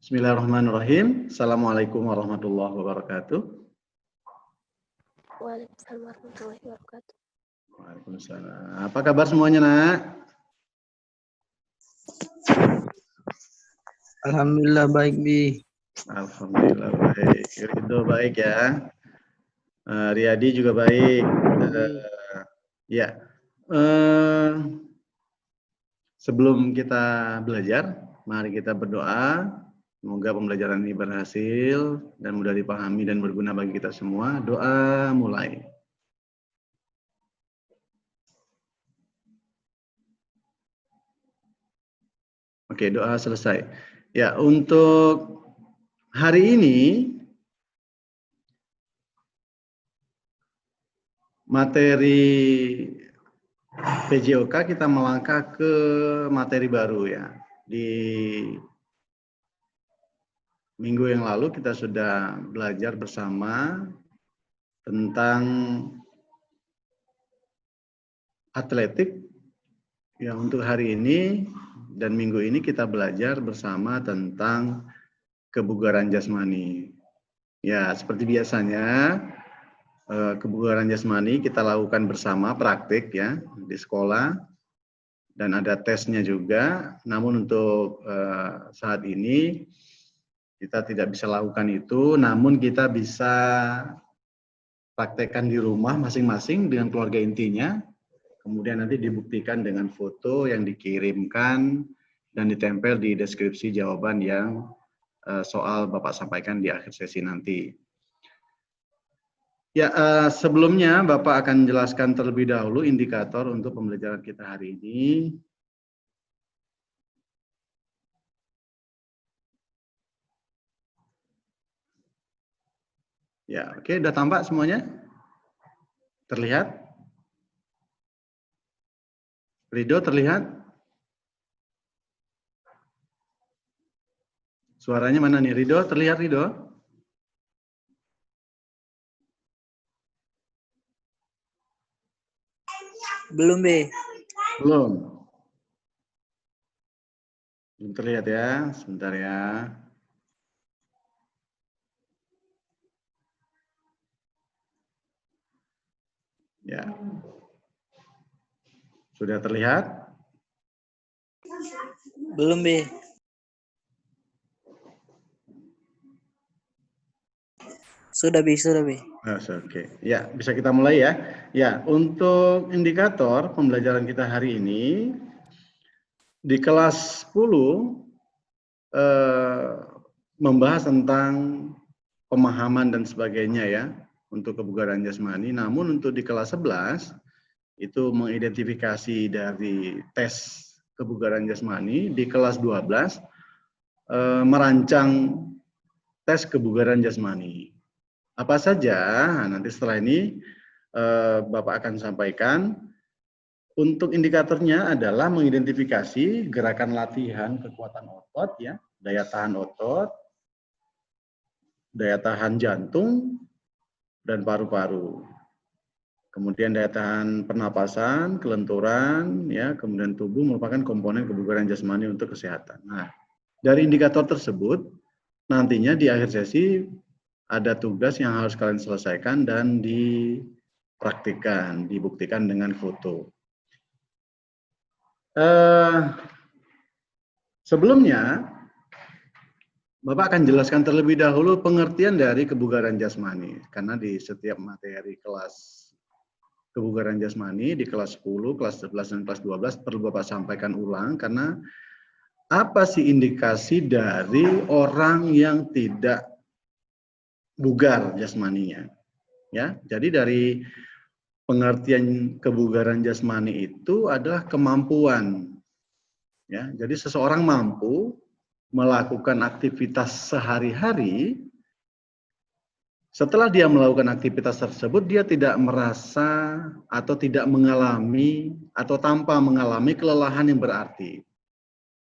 Bismillahirrahmanirrahim. Assalamualaikum warahmatullahi wabarakatuh. Waalaikumsalam warahmatullahi wabarakatuh. Waalaikumsalam. Apa kabar semuanya, Nak? Alhamdulillah baik, Bi. Alhamdulillah baik. Ridho baik ya. Riyadi juga baik. Ya. Sebelum kita belajar, mari kita berdoa. Semoga pembelajaran ini berhasil dan mudah dipahami dan berguna bagi kita semua. Doa mulai. Oke, doa selesai. Ya, untuk hari ini materi PJOK kita melangkah ke materi baru ya. Di minggu yang lalu kita sudah belajar bersama tentang atletik. Ya, untuk hari ini dan minggu ini kita belajar bersama tentang kebugaran jasmani. Ya, seperti biasanya kebugaran jasmani kita lakukan bersama praktik ya di sekolah dan ada tesnya juga. Namun untuk saat ini kita tidak bisa lakukan itu, namun kita bisa praktekkan di rumah masing-masing dengan keluarga intinya. Kemudian nanti dibuktikan dengan foto yang dikirimkan dan ditempel di deskripsi jawaban yang soal Bapak sampaikan di akhir sesi nanti. Ya, sebelumnya Bapak akan jelaskan terlebih dahulu indikator untuk pembelajaran kita hari ini. Ya, oke, udah tampak semuanya? Terlihat? Ridho terlihat? Suaranya mana nih? Ridho, terlihat Ridho? Belum, Bi. Belum. Belum terlihat ya, sebentar ya. Ya. Sudah terlihat? Belum, Bi. Sudah, Bi. Oke. Ya, bisa kita mulai ya. Ya, untuk indikator pembelajaran kita hari ini di kelas 10 membahas tentang pemahaman dan sebagainya ya untuk kebugaran jasmani. Namun untuk di kelas 11 itu mengidentifikasi dari tes kebugaran jasmani. Di kelas 12 merancang tes kebugaran jasmani. Apa saja? Nah, nanti setelah ini Bapak akan sampaikan. Untuk indikatornya adalah mengidentifikasi gerakan latihan kekuatan otot ya, daya tahan otot, daya tahan jantung dan paru-paru. Kemudian daya tahan pernapasan, kelenturan ya, kemudian tubuh merupakan komponen kebugaran jasmani untuk kesehatan. Nah, dari indikator tersebut nantinya di akhir sesi ada tugas yang harus kalian selesaikan dan dipraktikkan, dibuktikan dengan foto. Sebelumnya, Bapak akan jelaskan terlebih dahulu pengertian dari kebugaran jasmani. Karena di setiap materi kelas kebugaran jasmani, di kelas 10, kelas 11, dan kelas 12 perlu Bapak sampaikan ulang. Karena apa sih indikasi dari orang yang tidak bugar jasmaninya? Ya, jadi dari pengertian kebugaran jasmani itu adalah kemampuan. Ya, jadi seseorang mampu melakukan aktivitas sehari-hari. Setelah dia melakukan aktivitas tersebut, dia tidak merasa atau tidak mengalami atau tanpa mengalami kelelahan yang berarti.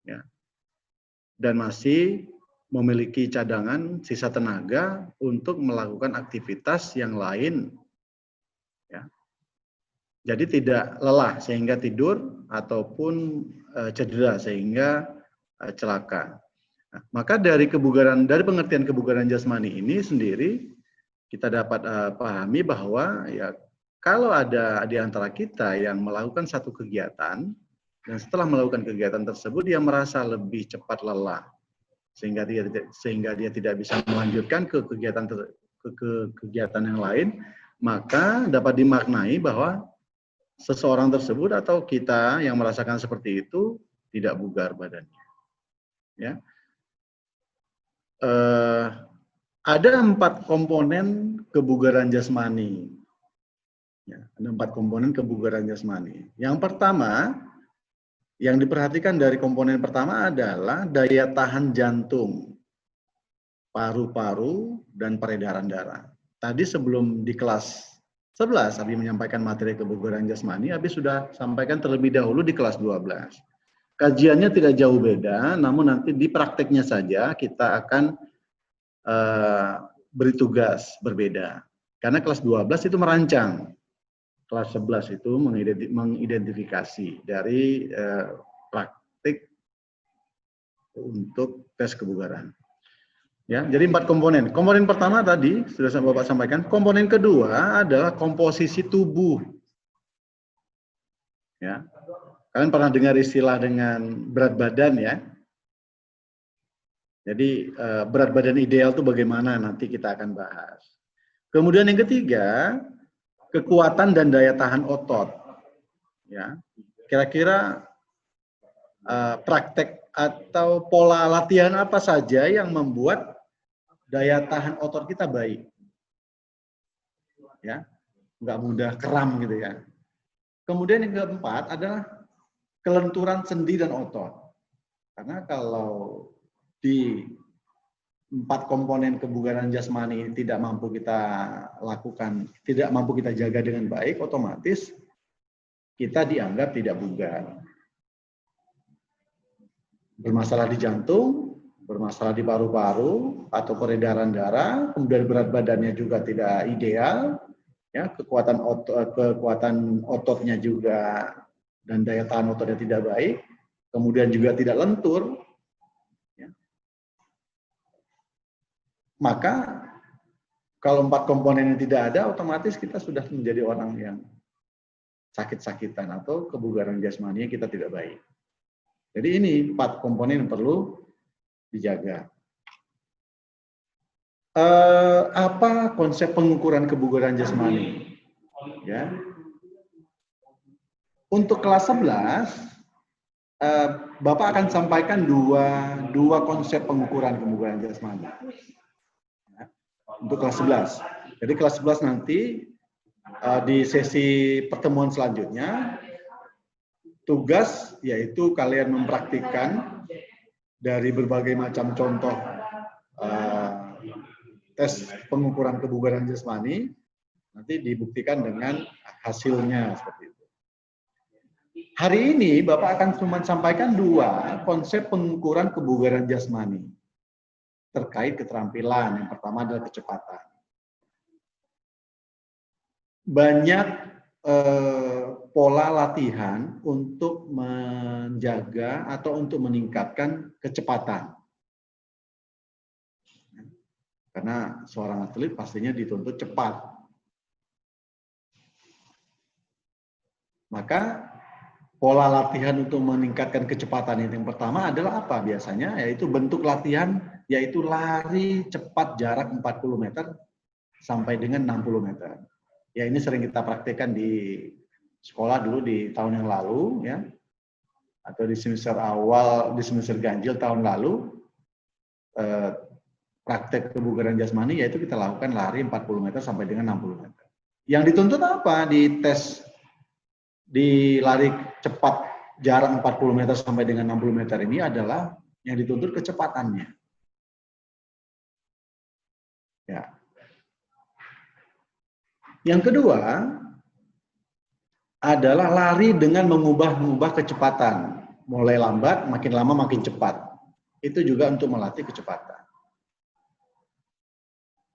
Ya. Dan masih memiliki cadangan sisa tenaga untuk melakukan aktivitas yang lain. Ya. Jadi tidak lelah sehingga tidur ataupun cedera sehingga celaka. Maka dari pengertian kebugaran jasmani ini sendiri kita dapat pahami bahwa ya kalau ada di antara kita yang melakukan satu kegiatan dan setelah melakukan kegiatan tersebut dia merasa lebih cepat lelah sehingga dia tidak bisa melanjutkan ke kegiatan yang lain, maka dapat dimaknai bahwa seseorang tersebut atau kita yang merasakan seperti itu tidak bugar badannya. Ya. Ada 4 komponen kebugaran jasmani. Ya, ada 4 komponen kebugaran jasmani. Yang pertama, yang diperhatikan dari komponen pertama adalah daya tahan jantung, paru-paru, dan peredaran darah. Tadi sebelum di kelas 11, Abi menyampaikan materi kebugaran jasmani, Abi sudah sampaikan terlebih dahulu di kelas 12. Kajiannya tidak jauh beda, namun nanti di prakteknya saja kita akan beri tugas berbeda. Karena kelas 12 itu merancang, kelas 11 itu mengidentifikasi dari praktik untuk tes kebugaran. Ya, jadi 4 komponen. Komponen pertama tadi sudah Bapak sampaikan. Komponen kedua adalah komposisi tubuh. Ya, kalian pernah dengar istilah dengan berat badan ya? Jadi berat badan ideal itu bagaimana nanti kita akan bahas. Kemudian yang ketiga, kekuatan dan daya tahan otot. Ya, kira-kira praktek atau pola latihan apa saja yang membuat daya tahan otot kita baik? Ya, nggak mudah kram gitu ya. Kemudian yang keempat adalah kelenturan sendi dan otot. Karena kalau di 4 komponen kebugaran jasmani tidak mampu kita lakukan, tidak mampu kita jaga dengan baik, otomatis kita dianggap tidak bugar. Bermasalah di jantung, bermasalah di paru-paru atau peredaran darah, kemudian berat badannya juga tidak ideal, ya, kekuatan ototnya juga dan daya tahan ototnya tidak baik, kemudian juga tidak lentur, ya. Maka kalau 4 komponen yang tidak ada, otomatis kita sudah menjadi orang yang sakit-sakitan atau kebugaran jasmani kita tidak baik. Jadi ini 4 komponen yang perlu dijaga. Apa konsep pengukuran kebugaran jasmani? Ya. Untuk kelas 11, Bapak akan sampaikan dua konsep pengukuran kebugaran jasmani. Ya. Untuk kelas 11. Jadi kelas 11 nanti di sesi pertemuan selanjutnya, tugas yaitu kalian mempraktikkan dari berbagai macam contoh tes pengukuran kebugaran jasmani, nanti dibuktikan dengan hasilnya seperti itu. Hari ini Bapak akan cuma sampaikan 2 konsep pengukuran kebugaran jasmani terkait keterampilan. Yang pertama adalah kecepatan. Banyak pola latihan untuk menjaga atau untuk meningkatkan kecepatan. Karena seorang atlet pastinya dituntut cepat. Maka pola latihan untuk meningkatkan kecepatan itu yang pertama adalah apa biasanya? Yaitu bentuk latihan, yaitu lari cepat jarak 40 meter sampai dengan 60 meter. Ya ini sering kita praktekkan di sekolah dulu di tahun yang lalu, ya, atau di semester awal, di semester ganjil tahun lalu, praktek kebugaran jasmani yaitu kita lakukan lari 40 meter sampai dengan 60 meter. Yang dituntut apa di tes di lari cepat jarak 40 meter sampai dengan 60 meter ini adalah yang dituntut kecepatannya. Ya. Yang kedua adalah lari dengan mengubah kecepatan. Mulai lambat, makin lama makin cepat. Itu juga untuk melatih kecepatan.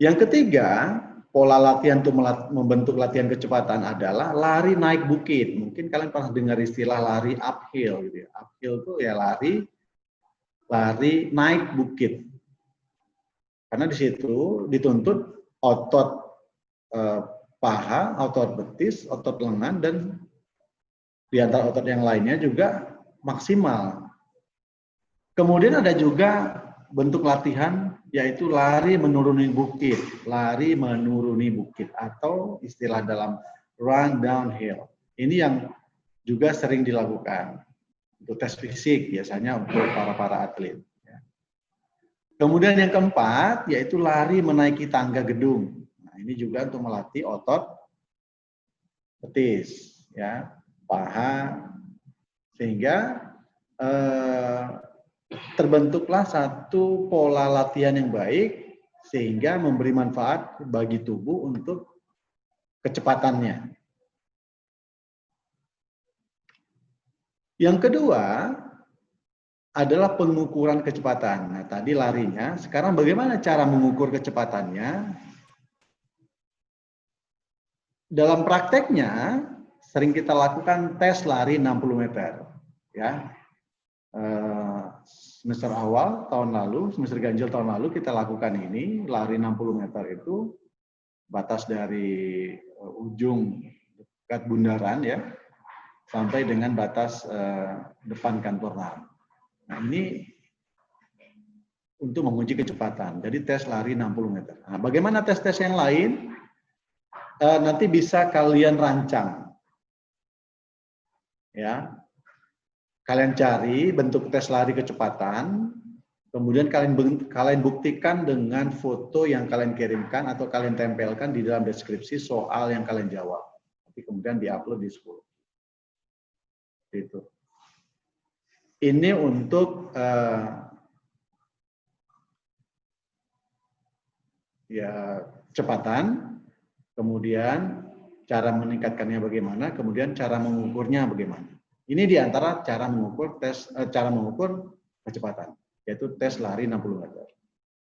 Yang ketiga, pola latihan untuk membentuk latihan kecepatan adalah lari naik bukit. Mungkin kalian pernah dengar istilah lari uphill gitu ya. Uphill itu ya lari lari naik bukit. Karena di situ dituntut otot paha, otot betis, otot lengan, dan di antara otot yang lainnya juga maksimal. Kemudian ada juga bentuk latihan yaitu lari menuruni bukit, atau istilah dalam run downhill. Ini yang juga sering dilakukan untuk tes fisik biasanya untuk para atlet. Kemudian yang keempat yaitu lari menaiki tangga gedung. Nah, ini juga untuk melatih otot betis, ya, paha, sehingga terbentuklah satu pola latihan yang baik sehingga memberi manfaat bagi tubuh untuk kecepatannya. Yang kedua adalah pengukuran kecepatan. Nah, tadi larinya, sekarang bagaimana cara mengukur kecepatannya? Dalam prakteknya sering kita lakukan tes lari 60 meter, ya. Semester awal tahun lalu, semester ganjil tahun lalu kita lakukan ini, lari 60 meter itu batas dari ujung dekat bundaran, ya, sampai dengan batas depan kantor NAM. Nah, ini untuk menguji kecepatan. Jadi tes lari 60 meter. Nah, bagaimana tes-tes yang lain? Nanti bisa kalian rancang. Ya. Kalian cari bentuk tes lari kecepatan, kemudian kalian buktikan dengan foto yang kalian kirimkan atau kalian tempelkan di dalam deskripsi soal yang kalian jawab. Nanti kemudian diupload di School. Itu. Ini untuk ya kecepatan, kemudian cara meningkatkannya bagaimana, kemudian cara mengukurnya bagaimana. Ini diantara cara mengukur kecepatan, yaitu tes lari 60 meter.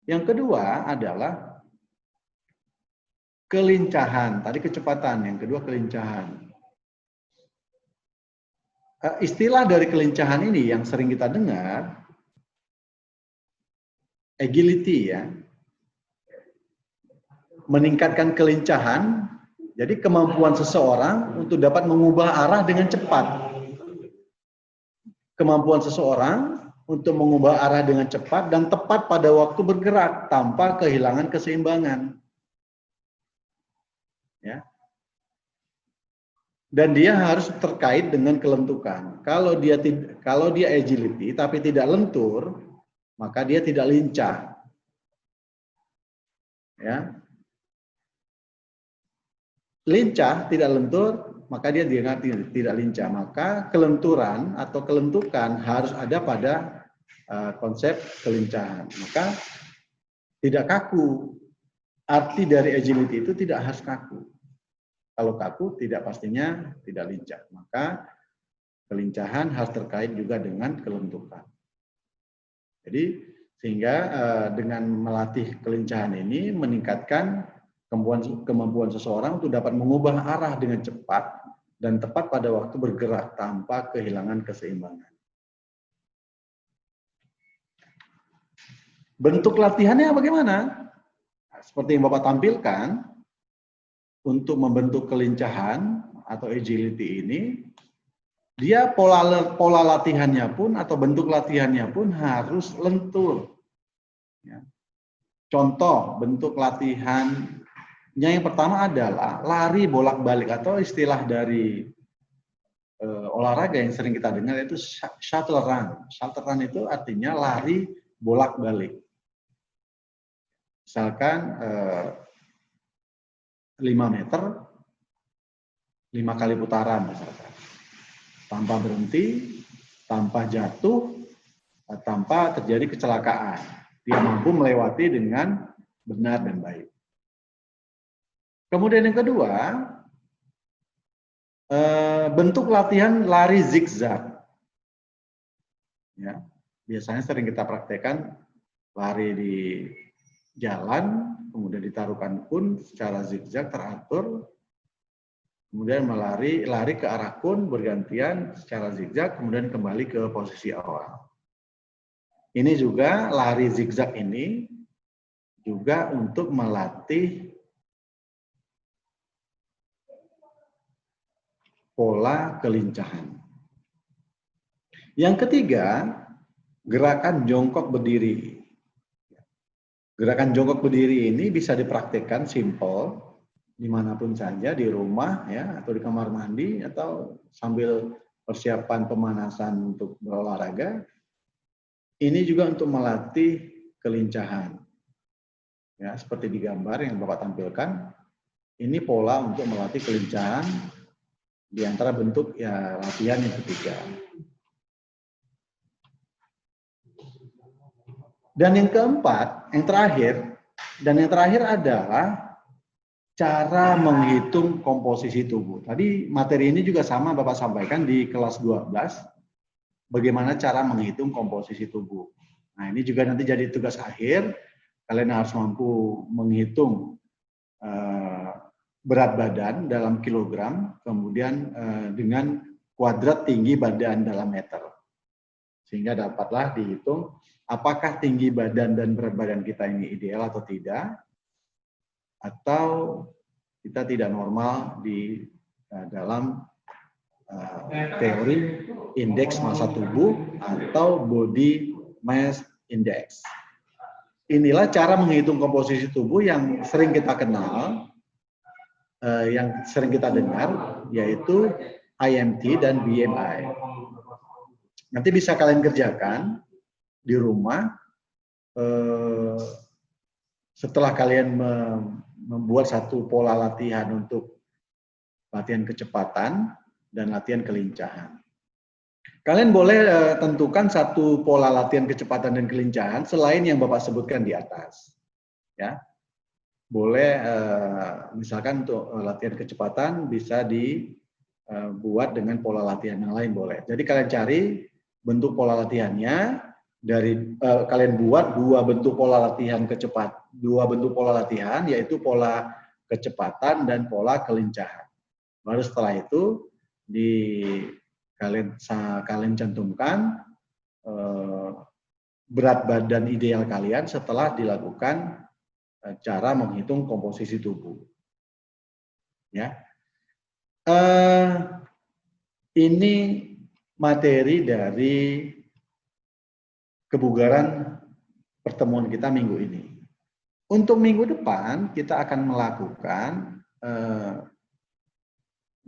Yang kedua adalah kelincahan. Tadi kecepatan, yang kedua kelincahan. Istilah dari kelincahan ini yang sering kita dengar, agility, ya. Meningkatkan kelincahan, jadi kemampuan seseorang untuk dapat mengubah arah dengan cepat. Kemampuan seseorang untuk mengubah arah dengan cepat dan tepat pada waktu bergerak tanpa kehilangan keseimbangan. Ya. Dan dia harus terkait dengan kelentukan. Kalau dia agility tapi tidak lentur, maka dia tidak lincah. Ya. Lincah, tidak lentur, maka dia tidak lincah. Maka kelenturan atau kelentukan harus ada pada konsep kelincahan. Maka tidak kaku. Arti dari agility itu tidak harus kaku. Kalau kaku, tidak pastinya tidak lincah. Maka kelincahan harus terkait juga dengan kelentukan. Jadi sehingga dengan melatih kelincahan ini meningkatkan kemampuan seseorang untuk dapat mengubah arah dengan cepat dan tepat pada waktu bergerak tanpa kehilangan keseimbangan. Bentuk latihannya bagaimana? Seperti yang Bapak tampilkan, untuk membentuk kelincahan atau agility ini, dia pola latihannya pun atau bentuk latihannya pun harus lentur. Ya. Contoh bentuk latihan yang pertama adalah lari bolak-balik atau istilah dari olahraga yang sering kita dengar itu shuttle run. Shuttle run itu artinya lari bolak-balik. Misalkan 5 meter, 5 kali putaran misalkan. Tanpa berhenti, tanpa jatuh, tanpa terjadi kecelakaan. Dia mampu melewati dengan benar dan baik. Kemudian yang kedua, bentuk latihan lari zigzag. Ya, biasanya sering kita praktekkan lari di jalan, kemudian ditaruhkan kun secara zigzag teratur, kemudian lari ke arah kun bergantian secara zigzag, kemudian kembali ke posisi awal. Ini juga lari zigzag ini juga untuk melatih pola kelincahan. Yang ketiga, gerakan jongkok berdiri. Gerakan jongkok berdiri ini bisa dipraktikkan simple dimanapun saja, di rumah ya, atau di kamar mandi, atau sambil persiapan pemanasan untuk berolahraga. Ini juga untuk melatih kelincahan. Ya, seperti di gambar yang Bapak tampilkan, ini pola untuk melatih kelincahan di antara bentuk ya latihan yang ketiga. Dan yang keempat, yang terakhir adalah cara menghitung komposisi tubuh. Tadi materi ini juga sama Bapak sampaikan di kelas 12, bagaimana cara menghitung komposisi tubuh. Nah, ini juga nanti jadi tugas akhir, kalian harus mampu menghitung berat badan dalam kilogram, kemudian dengan kuadrat tinggi badan dalam meter. Sehingga dapatlah dihitung apakah tinggi badan dan berat badan kita ini ideal atau tidak, atau kita tidak normal di dalam teori indeks massa tubuh atau body mass index. Inilah cara menghitung komposisi tubuh yang sering kita kenal, yang sering kita dengar, yaitu IMT dan BMI. Nanti bisa kalian kerjakan di rumah setelah kalian membuat satu pola latihan untuk latihan kecepatan dan latihan kelincahan. Kalian boleh tentukan satu pola latihan kecepatan dan kelincahan selain yang Bapak sebutkan di atas. Ya, boleh misalkan untuk latihan kecepatan bisa dibuat dengan pola latihan yang lain boleh. Jadi kalian cari bentuk pola latihannya, dari kalian buat dua bentuk pola latihan yaitu pola kecepatan dan pola kelincahan. Baru setelah itu kalian cantumkan berat badan ideal kalian setelah dilakukan cara menghitung komposisi tubuh. Ya, ini materi dari kebugaran pertemuan kita minggu ini. Untuk minggu depan kita akan melakukan,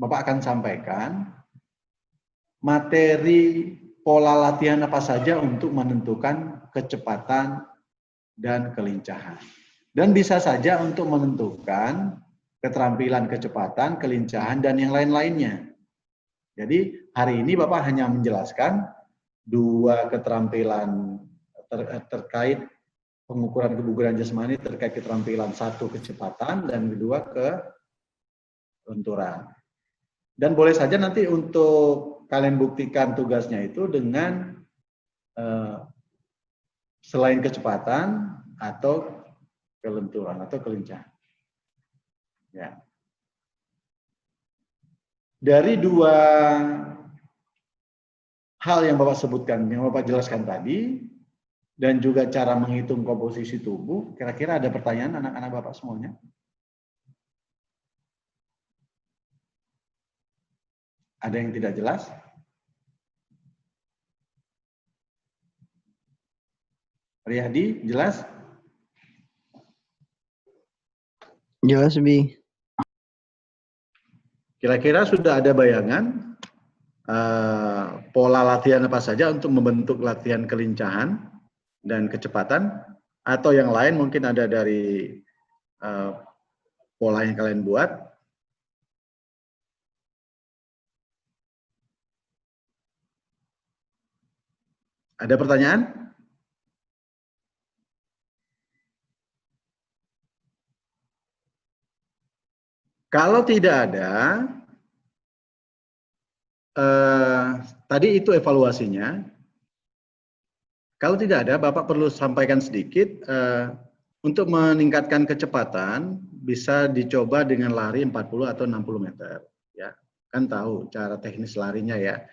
Bapak akan sampaikan materi pola latihan apa saja untuk menentukan kecepatan dan kelincahan. Dan bisa saja untuk menentukan keterampilan kecepatan, kelincahan, dan yang lain-lainnya. Jadi hari ini Bapak hanya menjelaskan dua keterampilan terkait pengukuran kebugaran jasmani terkait keterampilan, satu kecepatan dan kedua kelenturan. Dan boleh saja nanti untuk kalian buktikan tugasnya itu dengan selain kecepatan atau kelenturan atau kelincahan. Ya. Dari dua hal yang Bapak sebutkan, yang Bapak jelaskan tadi, dan juga cara menghitung komposisi tubuh, kira-kira ada pertanyaan anak-anak Bapak semuanya? Ada yang tidak jelas? Riyadi, jelas? Jelas, Bi. Kira-kira sudah ada bayangan pola latihan apa saja untuk membentuk latihan kelincahan dan kecepatan, atau yang lain mungkin ada dari pola yang kalian buat? Ada pertanyaan? Kalau tidak ada, tadi itu evaluasinya. Kalau tidak ada, Bapak perlu sampaikan sedikit, untuk meningkatkan kecepatan, bisa dicoba dengan lari 40 atau 60 meter. Ya, kan tahu cara teknis larinya ya.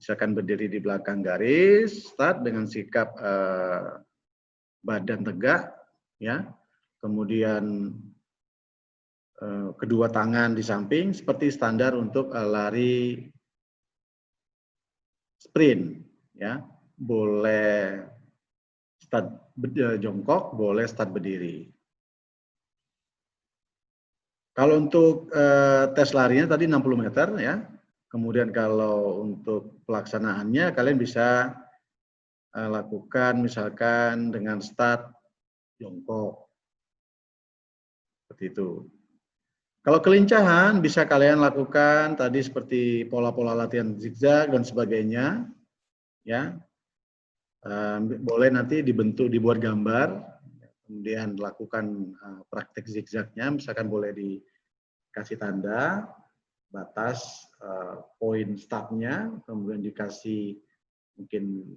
Misalkan berdiri di belakang garis, start dengan sikap badan tegak, ya. Kemudian kedua tangan di samping seperti standar untuk lari sprint, ya. Boleh start jongkok, boleh start berdiri. Kalau untuk tes larinya tadi 60 meter, ya. Kemudian kalau untuk pelaksanaannya kalian bisa lakukan misalkan dengan start jongkok. Seperti itu. Kalau kelincahan bisa kalian lakukan tadi seperti pola-pola latihan zigzag dan sebagainya, ya. Boleh nanti dibuat gambar, kemudian lakukan praktek zigzagnya, misalkan boleh dikasih tanda batas poin startnya, kemudian dikasih mungkin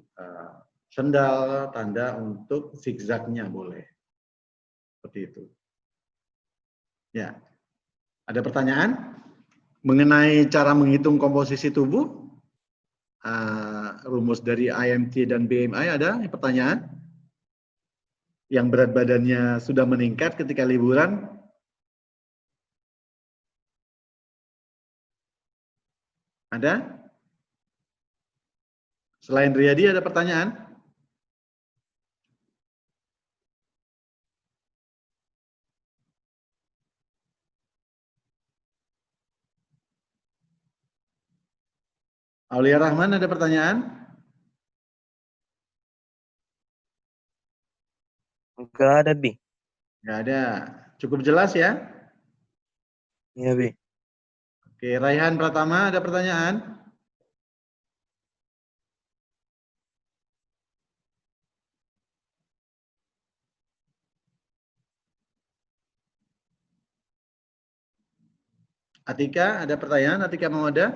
sendal tanda untuk zigzagnya boleh, seperti itu. Ya, ada pertanyaan mengenai cara menghitung komposisi tubuh, rumus dari IMT dan BMI? Ada pertanyaan? Yang berat badannya sudah meningkat ketika liburan? Ada? Selain Riyadi ada pertanyaan? Aulia Rahman ada pertanyaan? Enggak ada, Bi. Nggak ada. Cukup jelas ya? Iya, Bi. Oke, Raihan Pratama ada pertanyaan? Atika ada pertanyaan? Atika mau ada?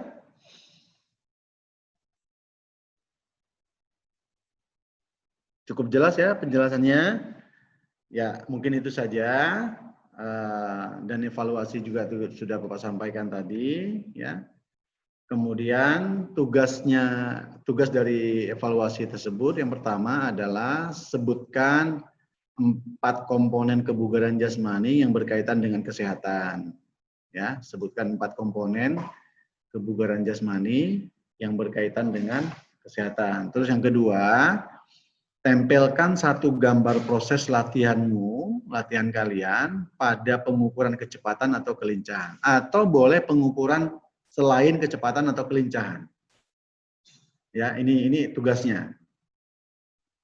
Cukup jelas ya penjelasannya? Ya, mungkin itu saja. Dan evaluasi juga sudah Bapak sampaikan tadi, ya. Kemudian tugas dari evaluasi tersebut yang pertama adalah sebutkan 4 komponen kebugaran jasmani yang berkaitan dengan kesehatan. Ya, sebutkan 4 komponen kebugaran jasmani yang berkaitan dengan kesehatan. Terus yang kedua, tempelkan satu gambar proses latihanmu, latihan kalian pada pengukuran kecepatan atau kelincahan. Atau boleh pengukuran selain kecepatan atau kelincahan. Ya, ini tugasnya.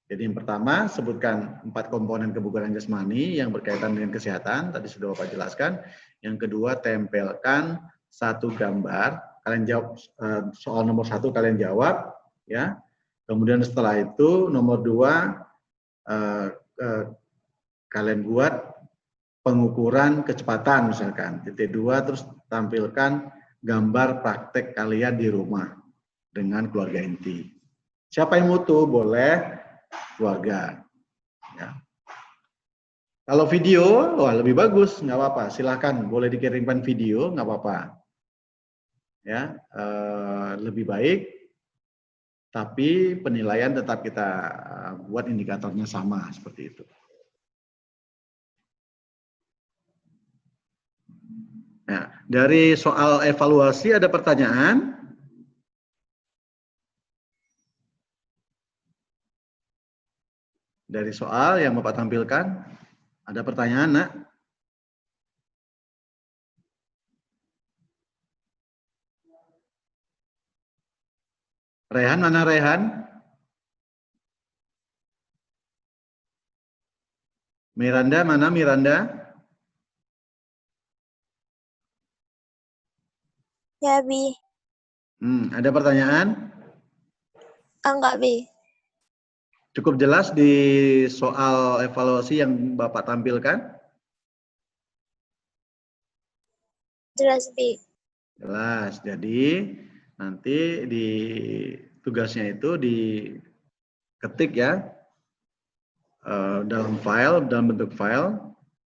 Jadi yang pertama, sebutkan 4 komponen kebugaran jasmani yang berkaitan dengan kesehatan, tadi sudah Bapak jelaskan. Yang kedua, tempelkan satu gambar, kalian jawab soal nomor 1 kalian jawab, ya. Kemudian setelah itu nomor 2 kalian buat pengukuran kecepatan misalkan. Titik 2 terus tampilkan gambar praktek kalian di rumah dengan keluarga inti. Siapa yang mutu boleh keluarga. Ya. Kalau video, wah lebih bagus, nggak apa-apa. Silahkan boleh dikirimkan video, nggak apa-apa. Ya, lebih baik. Tapi penilaian tetap kita buat indikatornya sama seperti itu. Nah, dari soal evaluasi ada pertanyaan? Dari soal yang Bapak tampilkan, ada pertanyaan, Nak? Rehan, mana Rehan? Miranda, mana Miranda? Ya, Bi. Ada pertanyaan? Enggak, Bi. Cukup jelas di soal evaluasi yang Bapak tampilkan? Jelas, Bi. Jelas. Jadi nanti di tugasnya itu diketik ya dalam bentuk file.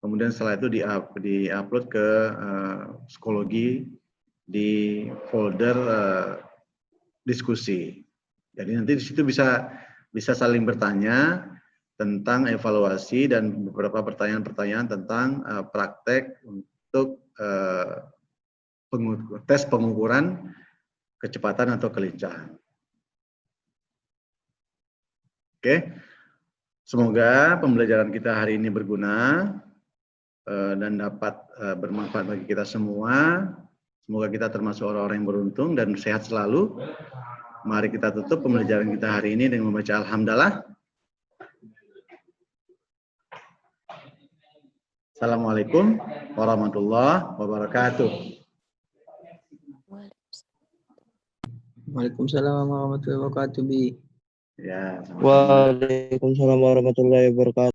Kemudian setelah itu di-upload ke psikologi di folder diskusi. Jadi nanti di situ bisa saling bertanya tentang evaluasi dan beberapa pertanyaan-pertanyaan tentang praktek untuk tes pengukuran kecepatan atau kelincahan. Oke, semoga pembelajaran kita hari ini berguna dan dapat bermanfaat bagi kita semua. Semoga kita termasuk orang-orang yang beruntung dan sehat selalu. Mari kita tutup pembelajaran kita hari ini dengan membaca Alhamdulillah. Assalamualaikum warahmatullahi wabarakatuh. Waalaikumsalam warahmatullahi wabarakatuh, Bi. Ya, sama-sama. Waalaikumsalam warahmatullahi wabarakatuh.